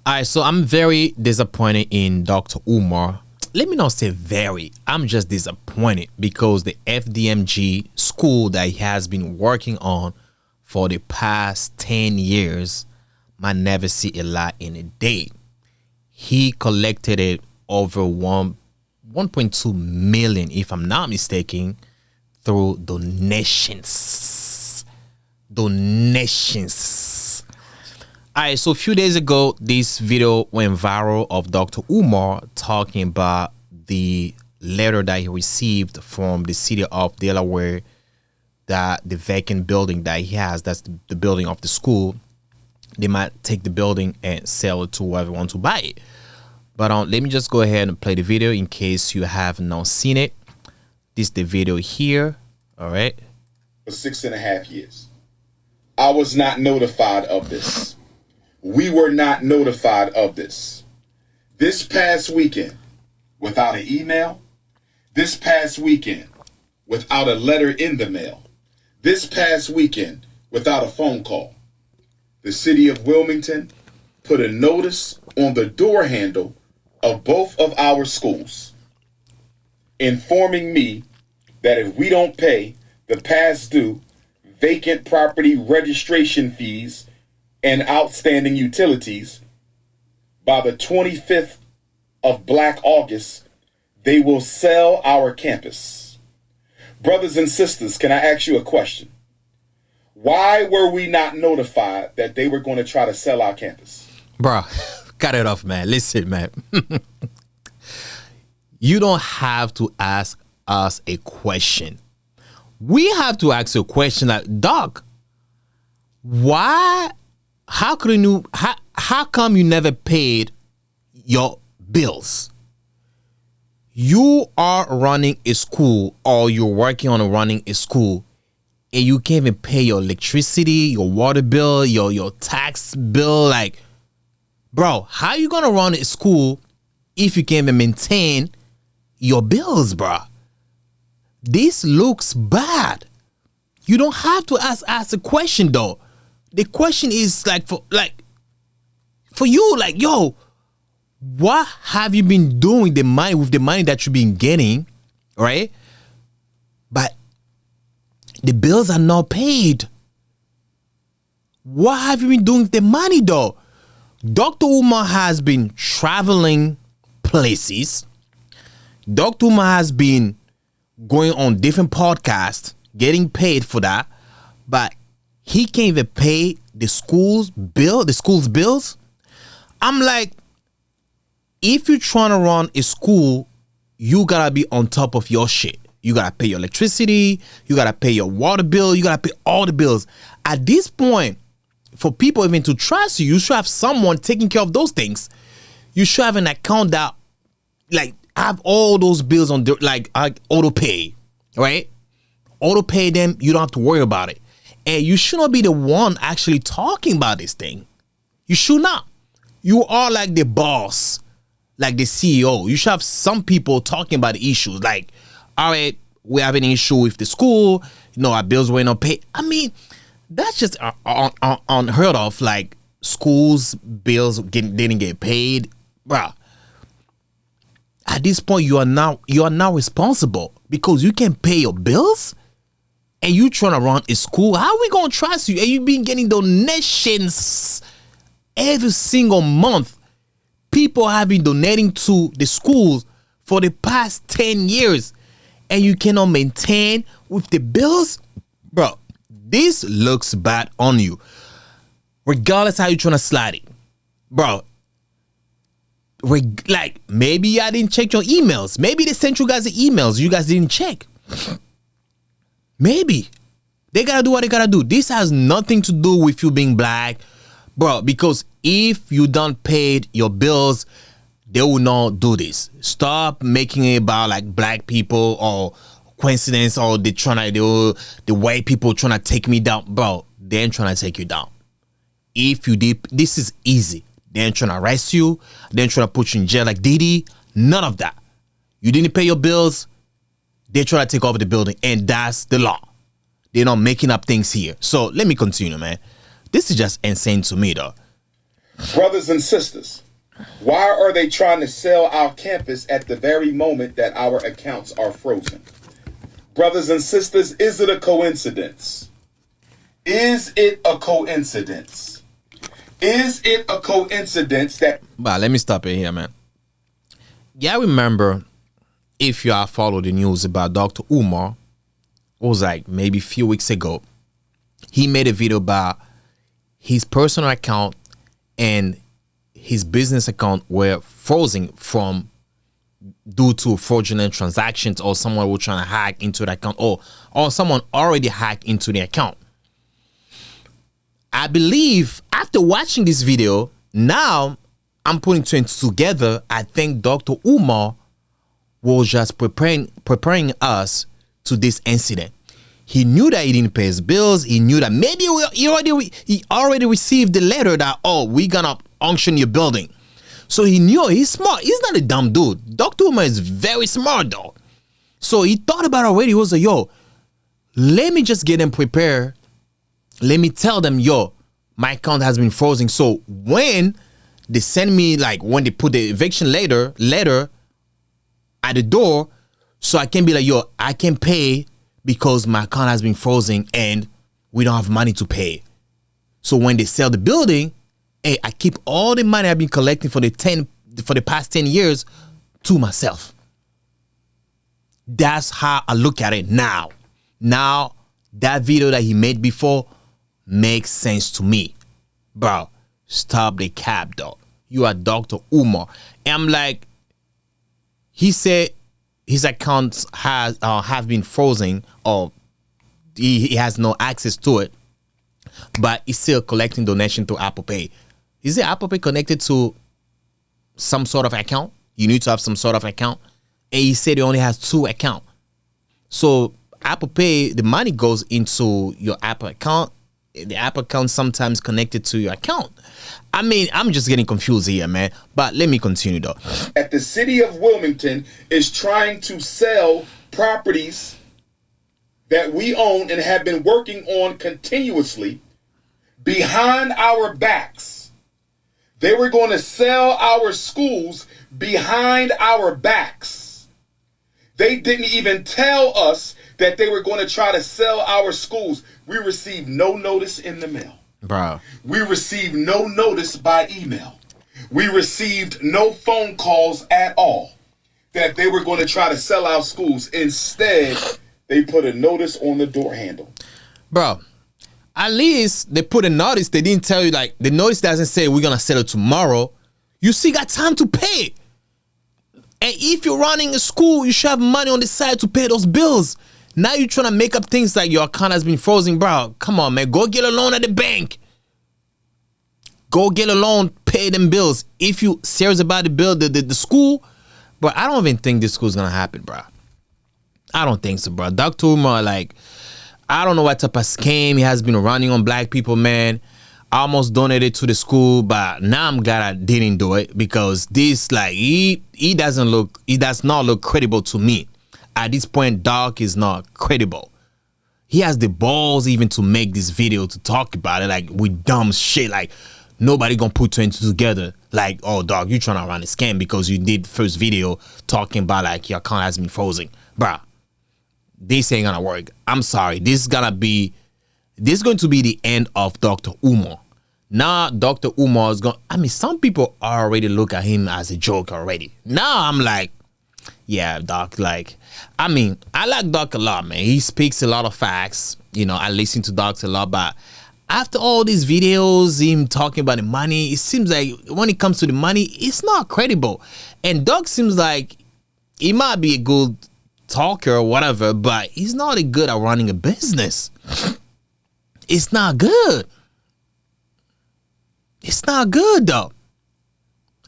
All right, so I'm very disappointed in Dr. Umar. Let me not say very. I'm just disappointed because the FDMG school that he has been working on for the past 10 years might never see a light in a day. He collected it over 1.2 million, if I'm not mistaken, through donations. All right, so a few days ago, this video went viral of Dr. Umar talking about the letter that he received from the city of Delaware, that the vacant building that he has, that's the building of the school, they might take the building and sell it to whoever wants to buy it. But let me just go ahead and play the video in case you have not seen it. This is the video here. All right. For 6.5 years, I was not notified of this. We were not notified of this. This past weekend, without an email. This past weekend, without a letter in the mail. This past weekend, without a phone call. The city of Wilmington put a notice on the door handle of both of our schools, informing me that if we don't pay the past due vacant property registration fees and outstanding utilities by the 25th of Black August, they will sell our campus. Brothers and sisters, can I ask you a question? Why were we not notified that they were going to try to sell our campus? Bro, cut it off, man. Listen, man. You don't have to ask us a question. We have to ask a question like, Doc, why? How come you never paid your bills? You are running a school, or you're working on running a school, and you can't even pay your electricity, your water bill, your tax bill. Like, bro, how you gonna run a school if you can't even maintain your bills, bro? This looks bad. You don't have to ask a question though. The question is for you, like, yo, what have you been doing with the money that you've been getting, right? But the bills are not paid. What have you been doing with the money though? Dr. Umar has been traveling places. Dr. Umar has been going on different podcasts, getting paid for that, but he can't even pay the school's bills. I'm like, if you're trying to run a school, you gotta be on top of your shit. You gotta pay your electricity, you gotta pay your water bill, you gotta pay all the bills. At this point, for people even to trust you, you should have someone taking care of those things. You should have an account that, like, have all those bills on, like auto pay, right? Auto pay them, you don't have to worry about it. And you should not be the one actually talking about this thing. You should not. You are like the boss, like the CEO. You should have some people talking about the issues. Like, all right, we have an issue with the school. You know, our bills were not paid. I mean, that's just unheard of. Like, schools' bills didn't get paid, bruh. At this point, you are now responsible because you can pay your bills, and you trying to run a school. How are we gonna trust you? And you been getting donations every single month. People have been donating to the schools for the past 10 years, and you cannot maintain with the bills, bro. This looks bad on you. Regardless how you trying to slide it, bro. Like, maybe I didn't check your emails. Maybe they sent you guys the emails you guys didn't check. Maybe they gotta do what they gotta do. This has nothing to do with you being black, bro, because if you don't paid your bills, they will not do this. Stop making it about like black people or coincidence, or they trying to do the white people trying to take me down, bro. They ain't trying to take you down. If you did, this is easy. They ain't trying to arrest you. They ain't trying to put you in jail like Diddy. None of that. You didn't pay your bills. They try to take over the building, and that's the law. They're not making up things here. So let me continue, man. This is just insane to me, though. Brothers and sisters, why are they trying to sell our campus at the very moment that our accounts are frozen? Brothers and sisters, is it a coincidence? Is it a coincidence? Is it a coincidence that... But let me stop it here, man. Yeah, I remember, if you have followed the news about Dr. Umar, it was like maybe a few weeks ago. He made a video about his personal account and his business account were frozen from due to fraudulent transactions, or someone was trying to hack into the account, or someone already hacked into the account. I believe after watching this video, now I'm putting two and two together. I think Dr. Umar was just preparing us to this incident. He knew that he didn't pay his bills. He knew that maybe he already received the letter that, oh, we're gonna auction your building. So he knew. He's smart. He's not a dumb dude. Dr. Umar is very smart though. So he thought about it already. He was like, yo, let me just get them prepared. Let me tell them, yo, my account has been frozen. So when they send me, like when they put the eviction letter at the door, so I can be like, yo, I can pay because my account has been frozen and we don't have money to pay. So when they sell the building, hey, I keep all the money I've been collecting for the past 10 years to myself. That's how I look at it now. Now, that video that he made before makes sense to me. Bro, stop the cap, dog. You are Dr. Umar. And I'm like, he said his accounts have been frozen, or he has no access to it, but he's still collecting donation to Apple Pay. Is it Apple Pay connected to some sort of account? You need to have some sort of account. And he said he only has 2 accounts. So Apple Pay, the money goes into your Apple account. The Apple account sometimes connected to your account. I mean, I'm just getting confused here, man. But let me continue, though. At the city of Wilmington is trying to sell properties that we own and have been working on continuously behind our backs. They were going to sell our schools behind our backs. They didn't even tell us that they were going to try to sell our schools. We received no notice in the mail. Bro. We received no notice by email. We received no phone calls at all that they were going to try to sell our schools. Instead, they put a notice on the door handle. Bro, at least they put a notice. They didn't tell you, like, the notice doesn't say we're going to sell it tomorrow. You still got time to pay. And if you're running a school, you should have money on the side to pay those bills. Now you're trying to make up things like your account has been frozen, bro. Come on, man. Go get a loan at the bank. Go get a loan, pay them bills. If you serious about the bill, the school, bro, I don't even think this school's gonna happen, bro. I don't think so, bro. Dr. Umar, like, I don't know what type of scam he has been running on black people, man. I almost donated to the school, but now I'm glad I didn't do it, because this, like, he does not look credible to me. At this point, Doc is not credible. He has the balls even to make this video to talk about it, like, with dumb shit, like, nobody gonna put 2 and 2 together. Like, oh, dog, you trying to run a scam because you did first video talking about, like, your account has been frozen. Bruh, this ain't gonna work. I'm sorry. This is going to be the end of Dr. Umar. Now, Dr. Umar is going, I mean, some people already look at him as a joke already. Now I'm like, yeah, Doc, like, I mean, I like Doc a lot, man. He speaks a lot of facts. You know, I listen to Doc a lot, but after all these videos, him talking about the money, it seems like when it comes to the money, it's not credible. And Doc seems like he might be a good talker or whatever, but he's not good at running a business. It's not good. It's not good, though.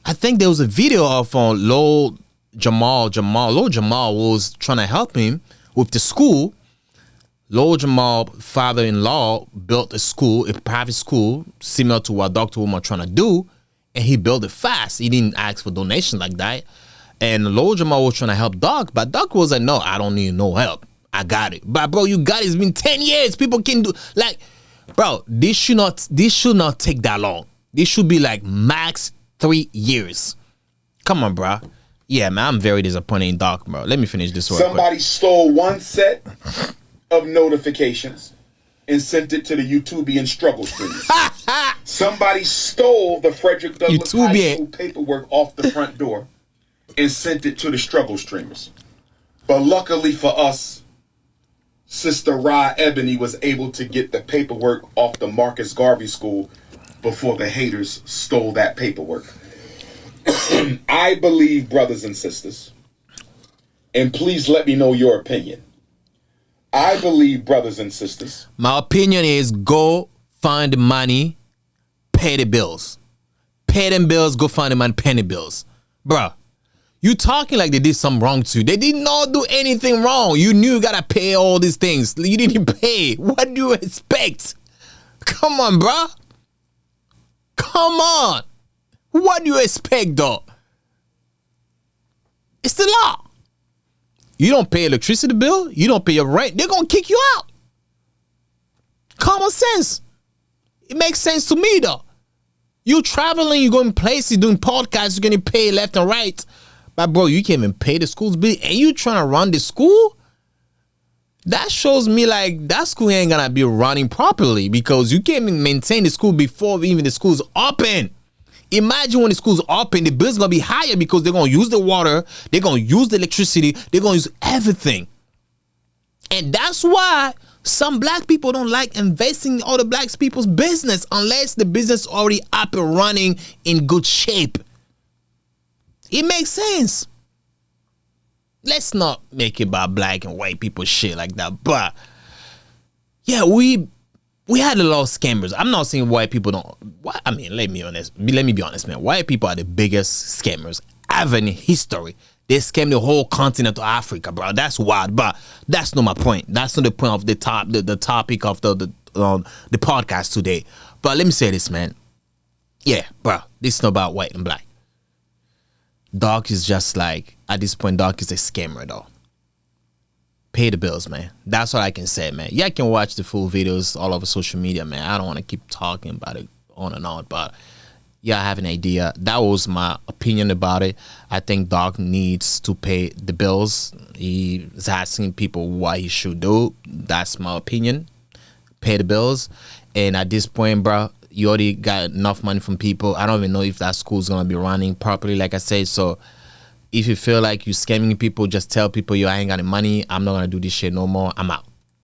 I think there was a video of Lil Jamal. Lil Jamal was trying to help him with the school. Lil Jamal, father-in-law, built a school, a private school, similar to what Dr. Umar trying to do, and he built it fast. He didn't ask for donations like that. And Lil Jamal was trying to help Doc, but Doc was like, no, I don't need no help. I got it. But, bro, you got it. It's been 10 years. People can do, like, bro, this should not take that long. This should be like max 3 years. Come on, bro. Yeah, man, I'm very disappointed in Doc, bro. Let me finish this one. Somebody stole one set of notifications and sent it to the YouTubian struggle streamers. Somebody stole the Frederick Douglass High School paperwork off the front door and sent it to the struggle streamers. But luckily for us, Sister Ra Ebony was able to get the paperwork off the Marcus Garvey School before the haters stole that paperwork. I believe, brothers and sisters, and please let me know your opinion. I believe, brothers and sisters. My opinion is go find the money, pay the bills. Pay them bills, go find the money, pay the bills. Bruh, you talking like they did something wrong to you. They did not do anything wrong. You knew you gotta pay all these things. You didn't pay. What do you expect? Come on, bruh. Come on. What do you expect, though? It's the law. You don't pay electricity bill, you don't pay your rent, they're gonna kick you out. Common sense. It makes sense to me, though. You traveling, you going places, doing podcasts, you're gonna pay left and right. But bro, you can't even pay the school's bill, and you trying to run the school? That shows me like that school ain't gonna be running properly because you can't even maintain the school before even the school's open. Imagine when the school's open, the bill's gonna be higher because they're gonna use the water, they're gonna use the electricity, they're gonna use everything. And that's why some black people don't like investing in other black people's business unless the business already up and running in good shape. It makes sense. Let's not make it about black and white people shit like that. But yeah, we had a lot of scammers. I'm not saying white people don't. I mean, let me be honest, man. White people are the biggest scammers ever in history. They scam the whole continent of Africa, bro. That's wild, but that's not my point. That's not the point of the topic of the podcast today. But let me say this, man. Yeah, bro. This is not about white and black. Doc is just like, at this point, Doc is a scammer, though. Pay the bills, man. That's what I can say, man. Yeah, I can watch the full videos all over social media, man. I don't want to keep talking about it on and on, but yeah, I have an idea. That was my opinion about it. I think Doc needs to pay the bills. He's asking people what he should do. That's my opinion. Pay the bills. And at this point, bro, you already got enough money from people. I don't even know if that school's going to be running properly, like I said. So if you feel like you're scamming people, just tell people, yo, I ain't got any money. I'm not going to do this shit no more. I'm out.